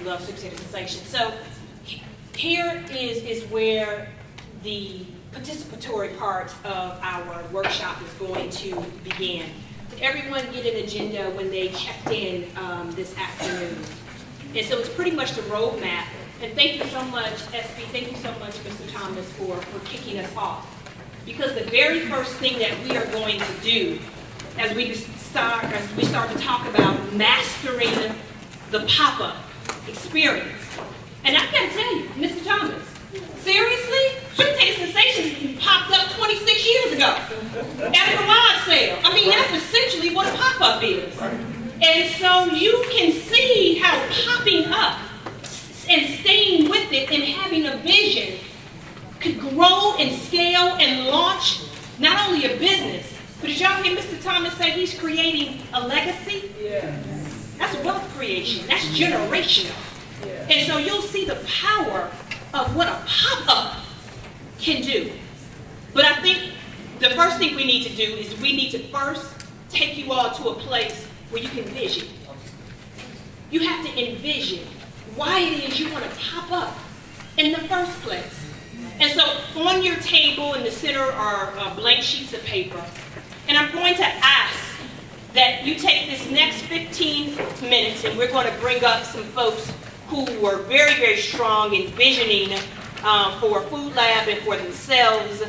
love sweet potato sensation. So here is where the participatory part of our workshop is going to begin. Did everyone get an agenda when they checked in this afternoon? And so it's pretty much the roadmap. And thank you so much, SB, thank you so much, Mr. Thomas, for kicking us off. Because the very first thing that we are going to do as we start to talk about mastering the pop-up experience. And I gotta tell you, Mr. Thomas, seriously, sweet potato sensations popped up 26 years ago at a garage sale. I mean, that's essentially what a pop-up is. And so you can see how popping up and staying with it and having a vision could grow and scale and launch not only a business, but did y'all hear Mr. Thomas say he's creating a legacy? Yeah. That's wealth creation. That's generational. Yeah. And so you'll see the power of what a pop-up can do. But I think the first thing we need to do is we need to first take you all to a place where you can vision. You have to envision why it is you want to pop up in the first place. And so on your table in the center are blank sheets of paper. And I'm going to ask that you take this next 15 minutes and we're going to bring up some folks who were very, very strong in visioning for Food Lab and for themselves.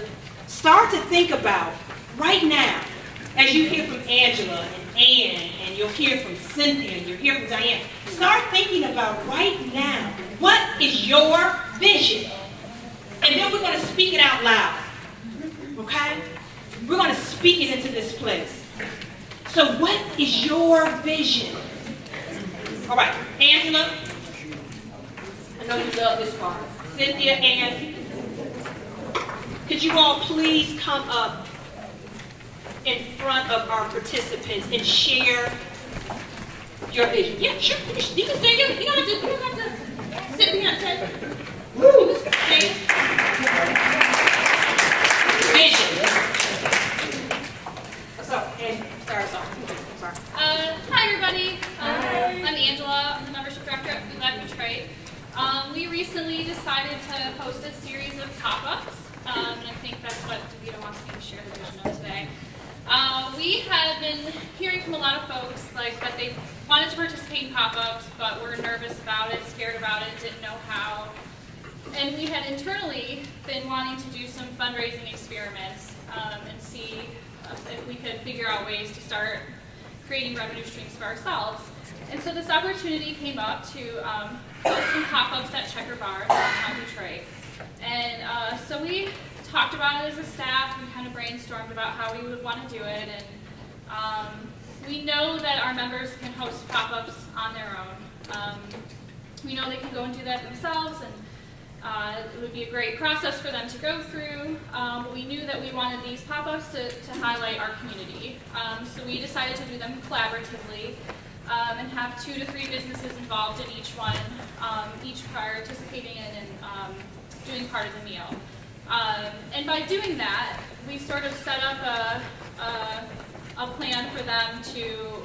Start to think about right now, as you hear from Angela and Ann, and you'll hear from Cynthia, and you'll hear from Diane, start thinking about right now, what is your vision? And then we're going to speak it out loud, okay? We're going to speak it into this place. So what is your vision? All right, Angela, I know you love this part. Cynthia, Ann, could you all please come up in front of our participants and share your vision? Yeah, sure. You can say it. You don't have to sit behind the table. Woo! Vision. So, and start us off. Sorry. Hi, everybody. I'm Angela. I'm the membership director at Food Lab Detroit. We recently decided to host a series of pop-ups, and I think that's what DeVito wants me to share the vision of today. We had been hearing from a lot of folks that they wanted to participate in pop-ups, but were nervous about it, scared about it, didn't know how. And we had internally been wanting to do some fundraising experiments and see if we could figure out ways to start creating revenue streams for ourselves. And so this opportunity came up to host some pop-ups at Checker Bar in downtown Detroit. And so we talked about it as a staff and kind of brainstormed about how we would want to do it. And we know that our members can host pop-ups on their own. We know they can go and do that themselves, and it would be a great process for them to go through. But we knew that we wanted these pop-ups to highlight our community. So we decided to do them collaboratively and have 2 to 3 businesses involved in each one, each participating in and doing part of the meal. And by doing that, we sort of set up a plan for them to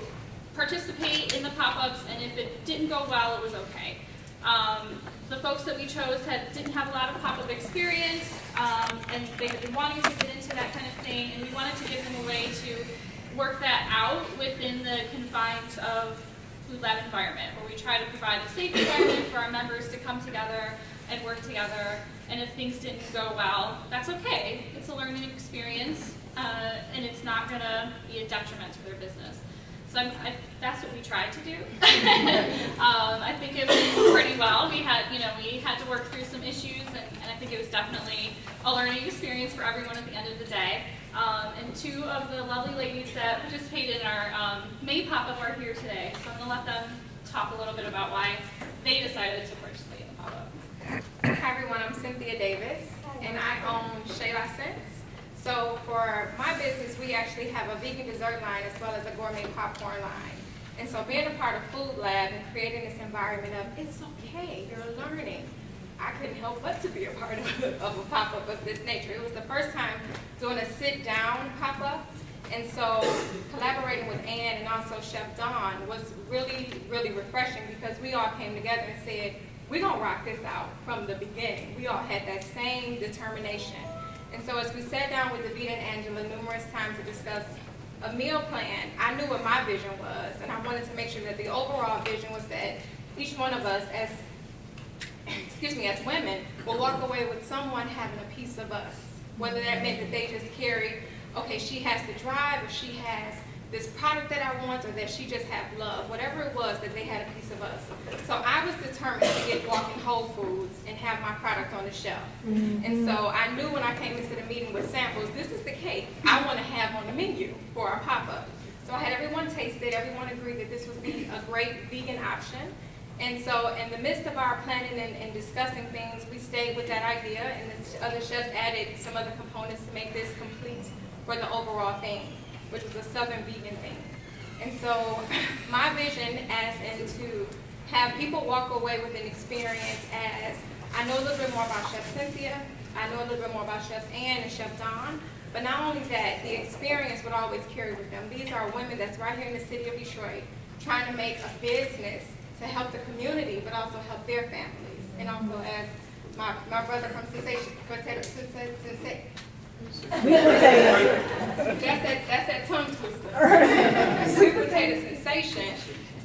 participate in the pop-ups, and if it didn't go well, it was okay. The folks that we chose didn't have a lot of pop-up experience, and they had been wanting to get into that kind of thing, and we wanted to give them a way to work that out within the confines of Food Lab environment, where we try to provide a safe environment for our members to come together and work together. And if things didn't go well, that's okay. It's a learning experience, and it's not going to be a detriment to their business. So that's what we tried to do. I think it went pretty well. We had to work through some issues, and I think it was definitely a learning experience for everyone at the end of the day. And 2 of the lovely ladies that participated in our May pop-up are here today. So I'm going to let them talk a little bit about why they decided to participate in the pop-up. Hi everyone, I'm Cynthia Davis, and I own Shayla Scents. So for my business, we actually have a vegan dessert line as well as a gourmet popcorn line. And so being a part of Food Lab and creating this environment of, it's okay, you're learning, I couldn't help but to be a part of a pop-up of this nature. It was the first time doing a sit-down pop-up, And so collaborating with Ann and also Chef Don was really, really refreshing because we all came together and said, we're going to rock this out from the beginning. We all had that same determination. And so as we sat down with Davita and Angela numerous times to discuss a meal plan, I knew what my vision was, and I wanted to make sure that the overall vision was that each one of us as as women will walk away with someone having a piece of us. Whether that meant that they just carry, okay, she has to drive, or she has this product that I want, or that she just have love, whatever it was, that they had a piece of us. So I was determined to get walking Whole Foods and have my product on the shelf. And so I knew when I came into the meeting with samples, this is the cake I want to have on the menu for our pop-up. So I had everyone taste it, everyone agreed that this would be a great vegan option. And so in the midst of our planning and discussing things, we stayed with that idea, and the other chefs added some other components to make this complete for the overall theme, which was a Southern vegan theme. And so my vision as in to have people walk away with an experience as, I know a little bit more about Chef Cynthia, I know a little bit more about Chef Ann and Chef Don, but not only that, the experience would always carry with them. These are women that's right here in the city of Detroit trying to make a business to help the community, but also help their families. And also as my brother from that's that tongue twister. Sweet Potato Sensation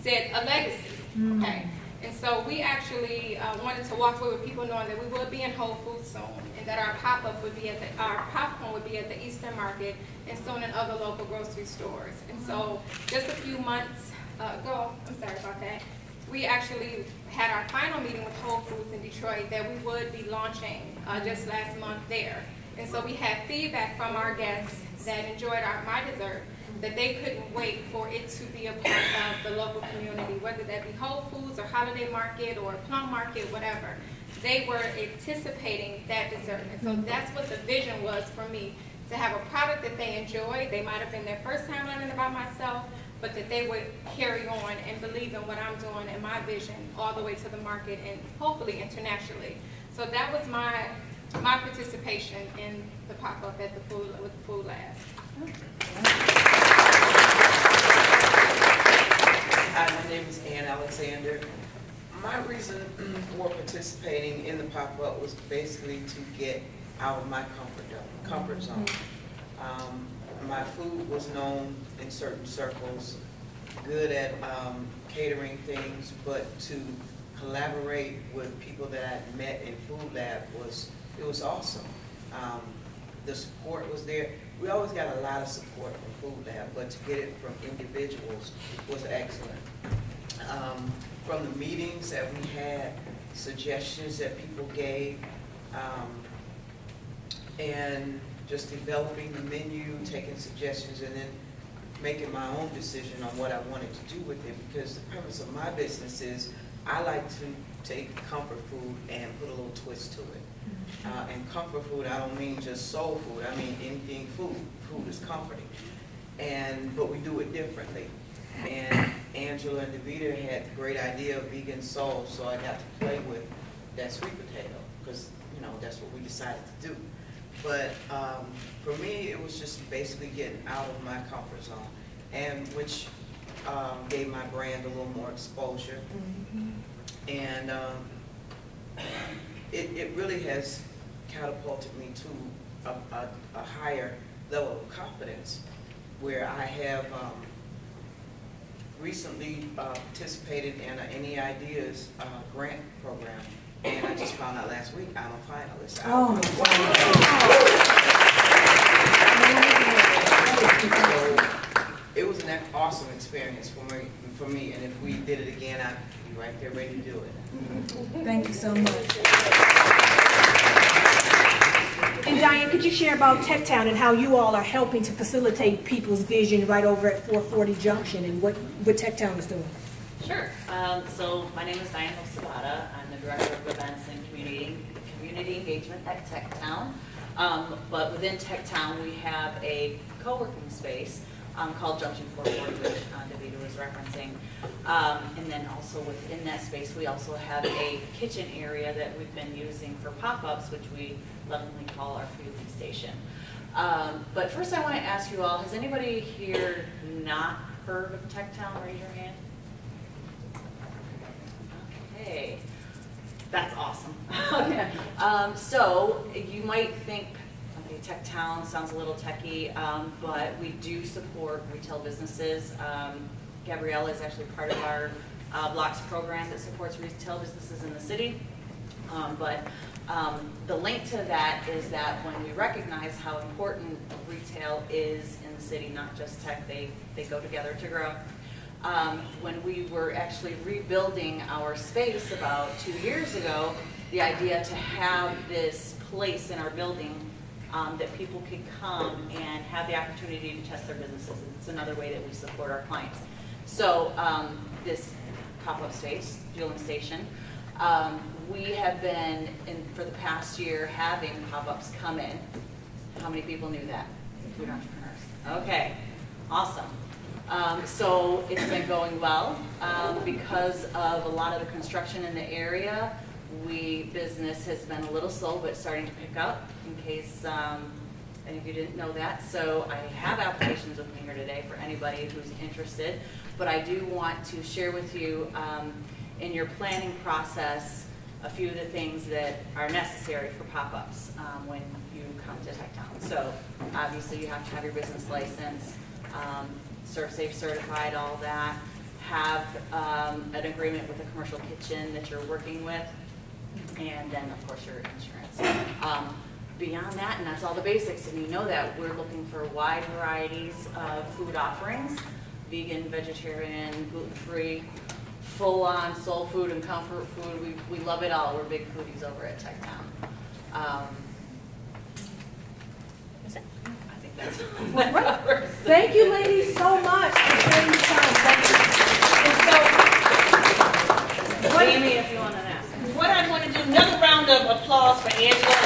said a legacy. Okay. And so we actually wanted to walk away with people knowing that we would be in Whole Foods soon, and that our pop-up would be at our popcorn would be at the Eastern Market, and soon in other local grocery stores. And so just a few months ago, I'm sorry about that, we actually had our final meeting with Whole Foods in Detroit that we would be launching just last month there. And so we had feedback from our guests that enjoyed my dessert, that they couldn't wait for it to be a part of the local community, whether that be Whole Foods or Holiday Market or Plum Market, whatever. They were anticipating that dessert. And so that's what the vision was for me, to have a product that they enjoyed. They might have been their first time learning about myself, but that they would carry on and believe in what I'm doing and my vision all the way to the market and hopefully internationally. So that was my participation in the pop-up at the with the Food Lab. Hi, my name is Ann Alexander. My reason for participating in the pop-up was basically to get out of my comfort zone. My food was known in certain circles, good at catering things, but to collaborate with people that I met in Food Lab it was awesome. The support was there. We always got a lot of support from Food Lab, but to get it from individuals was excellent. From the meetings that we had, suggestions that people gave, and just developing the menu, taking suggestions, and then making my own decision on what I wanted to do with it, because the premise of my business is I like to take comfort food and put a little twist to it. And comfort food, I don't mean just soul food, I mean anything food. Food is comforting. But we do it differently. And Angela and Davita had the great idea of vegan soul, so I got to play with that sweet potato, because that's what we decided to do. But for me, it was just basically getting out of my comfort zone, and which gave my brand a little more exposure. And it really has catapulted me to a higher level of confidence, where I have recently participated in an Any Ideas grant program. And I just found out last week I'm a finalist. Oh, wow. So it was an awesome experience for me, and if we did it again, I'd be right there ready to do it. Thank you so much. And Diane, could you share about TechTown and how you all are helping to facilitate people's vision right over at 440 Junction, and what TechTown is doing? Sure. So my name is Diane Sabata. I'm the Director of Events and Community Engagement at TechTown. But within TechTown, we have a co-working space called Junction 440, which Davita was referencing. And then also within that space, we also have a kitchen area that we've been using for pop-ups, which we lovingly call our fueling station. But first I want to ask you all, has anybody here not heard of TechTown? Raise your hand. Okay, that's awesome. Okay. So you might think, okay, TechTown sounds a little techy, but we do support retail businesses. Gabriella is actually part of our Blocks program that supports retail businesses in the city. The link to that is that when we recognize how important retail is in the city, not just tech, they go together to grow. When we were actually rebuilding our space about 2 years ago, the idea to have this place in our building that people could come and have the opportunity to test their businesses. It's another way that we support our clients. So this pop-up space, fueling station, we have been, for the past year, having pop-ups come in. How many people knew that? Food entrepreneurs. Okay, awesome. So it's been going well. Because of a lot of the construction in the area, business has been a little slow, but starting to pick up, in case any of you didn't know that. So I have applications with me here today for anybody who's interested, but I do want to share with you in your planning process a few of the things that are necessary for pop-ups when you come to TechTown. So obviously you have to have your business license, ServSafe certified, all that, have an agreement with a commercial kitchen that you're working with, and then of course your insurance. Beyond that, and that's all the basics, and you know that, we're looking for wide varieties of food offerings, vegan, vegetarian, gluten-free, full-on soul food and comfort food. We love it all. We're big foodies over at TechTown. I think that's Right. Thank you, ladies, so much for taking the time. Thank you. And so, Amy, if you want to ask. what I want to do, another round of applause for Angela.